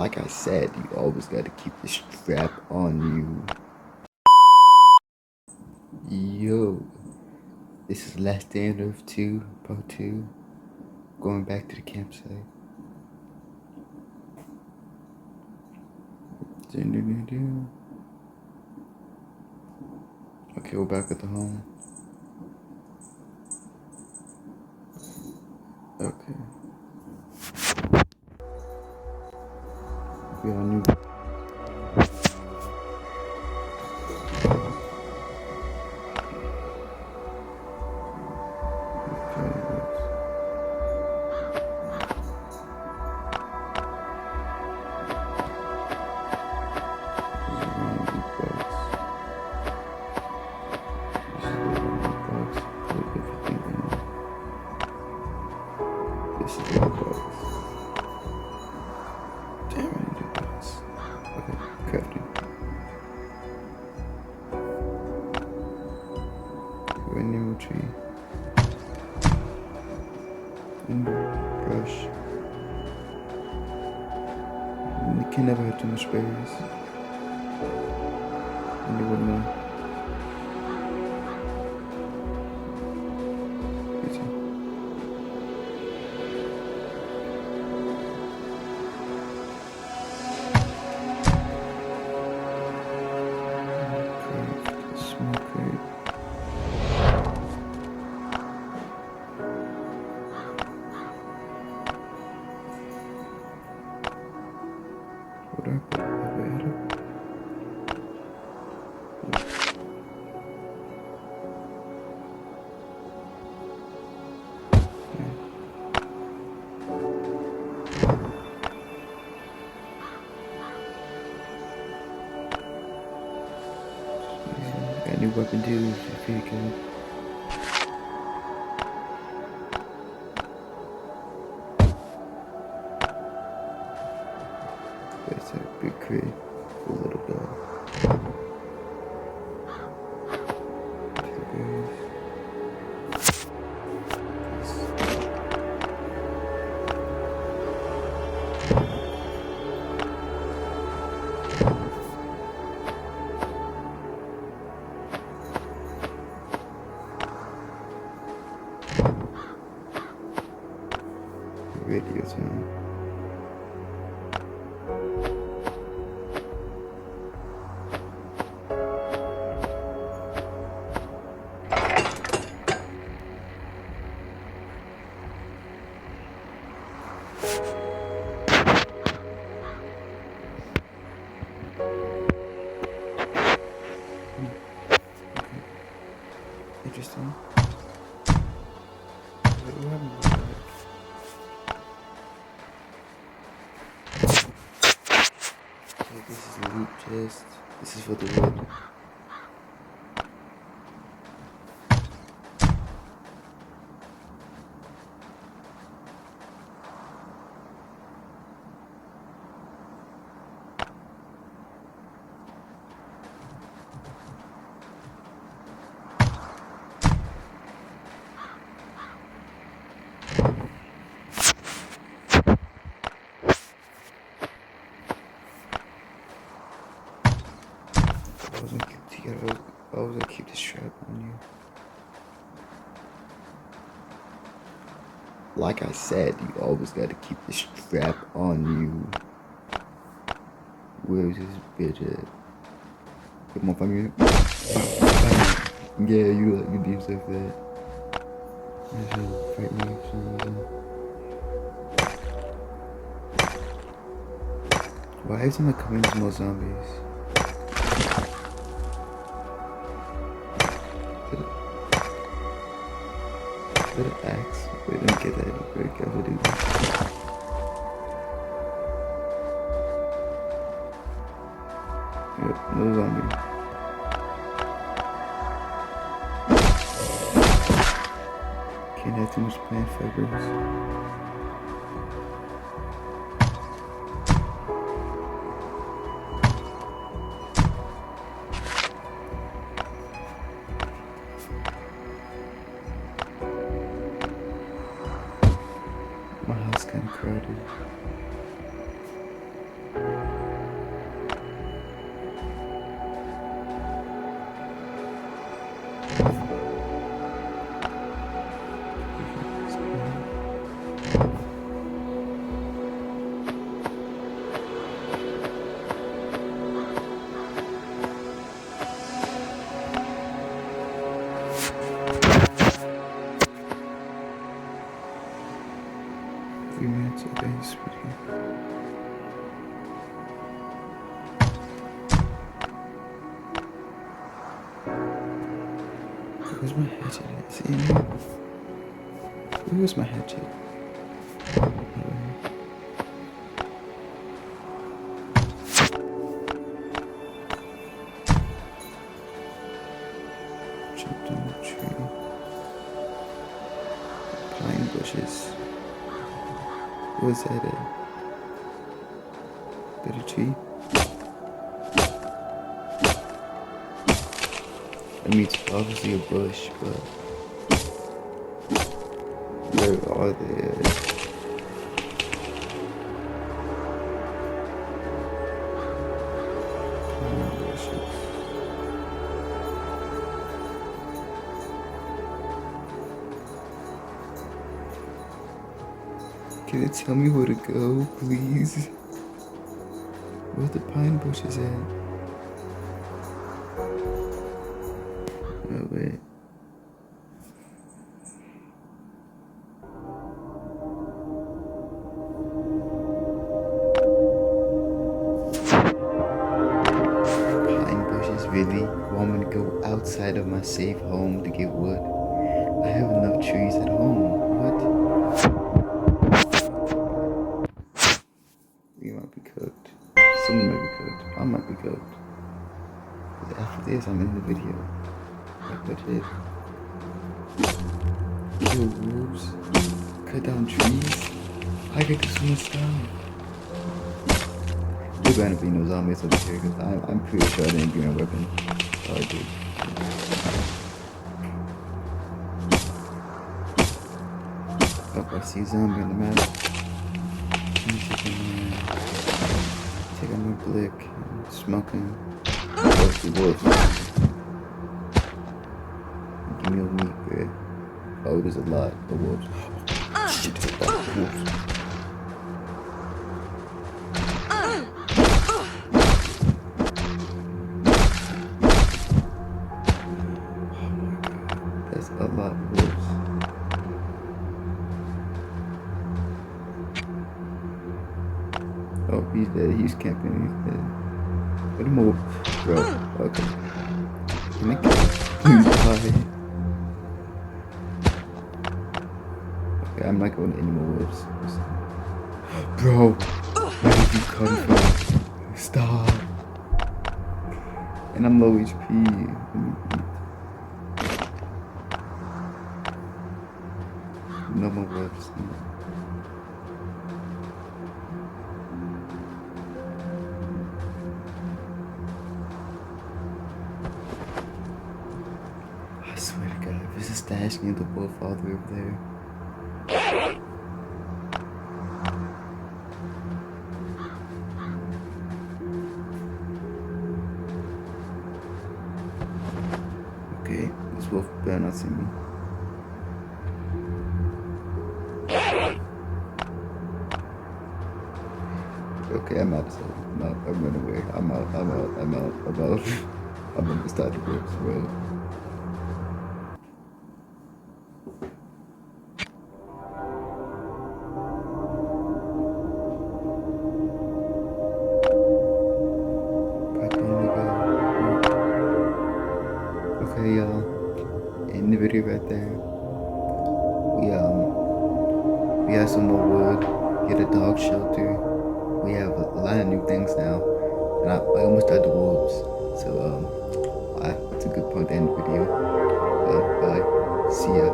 Like I said, you always gotta keep the strap on you. Yo, this is Last Stand of 2, Part 2. Going back to the campsite. Okay, we're back at the home. Okay. We all knew. This is the box. Damn it, the box. Okay, crafting. Emerald tree. Brush. You can never have too much berries. And you wouldn't know. Got new weapon too, it's pretty good. That's a big crate for a little dog. Radio tune. Interesting. What happened? This is the loot chest. This is for the wood. I was gonna keep the strap on you. Like I said, you always gotta keep the strap on you. Where's this bitch at? Come on, find me. Yeah, you deep stuff that. Fight me for some reason. Why every time I come in, there's more zombies? Is that an axe? Wait, let me get that. Very careful, dude. Yep, no zombie. Can't have too much plant fibers. My house kind of crowded. okay, sweetie. Where's my hatchet at? Is it in here? Where's my hatchet? Jumped on the tree. Pine bushes. Where's that at? That a tree? I mean, it's obviously a bush, but where are they at? Pine bushes. Can it tell me where to go, please? Where the pine bushes at? Oh, wait. Pine bushes, really? You want me to go outside of my safe home to get wood? I have enough trees at home. What? We might be cooked. Someone might be cooked. I might be cooked. But after this, I'm in the video. Like legit. Kill wolves. Cut down trees. I could do so much stuff. There's gonna be no zombies over here because I'm pretty sure I didn't bring a weapon. Oh, I did. Oh, I see a zombie on the map. Take out my blick and smoking. Wolf to wolf. Give me a meat, bro. Oh, there's a lot of wolves. Shit, there's a lot of wolves. That's a lot of wolves. Oh, he's dead. He's camping. He's dead. Where the wolf? Bro, okay. Can I kill him? Please die. Okay, I'm not going to any more wolves. Bro, where did you come from? Stop. And I'm low HP. Let me eat. No more wolves. I swear to God, if there's a stash near the wolf all the way over there. Okay, this wolf better not see me. Okay, I'm out of sight. I'm out. I'm running away. I'm out. I'm out. I'm out. I'm out. I'm gonna start the wolves, bro. Okay, y'all. End the video right there. We have some more wood. Get a dog shelter. We have a lot of new things now, and I almost died the wolves. So it's a good point to end the video. Bye. See ya.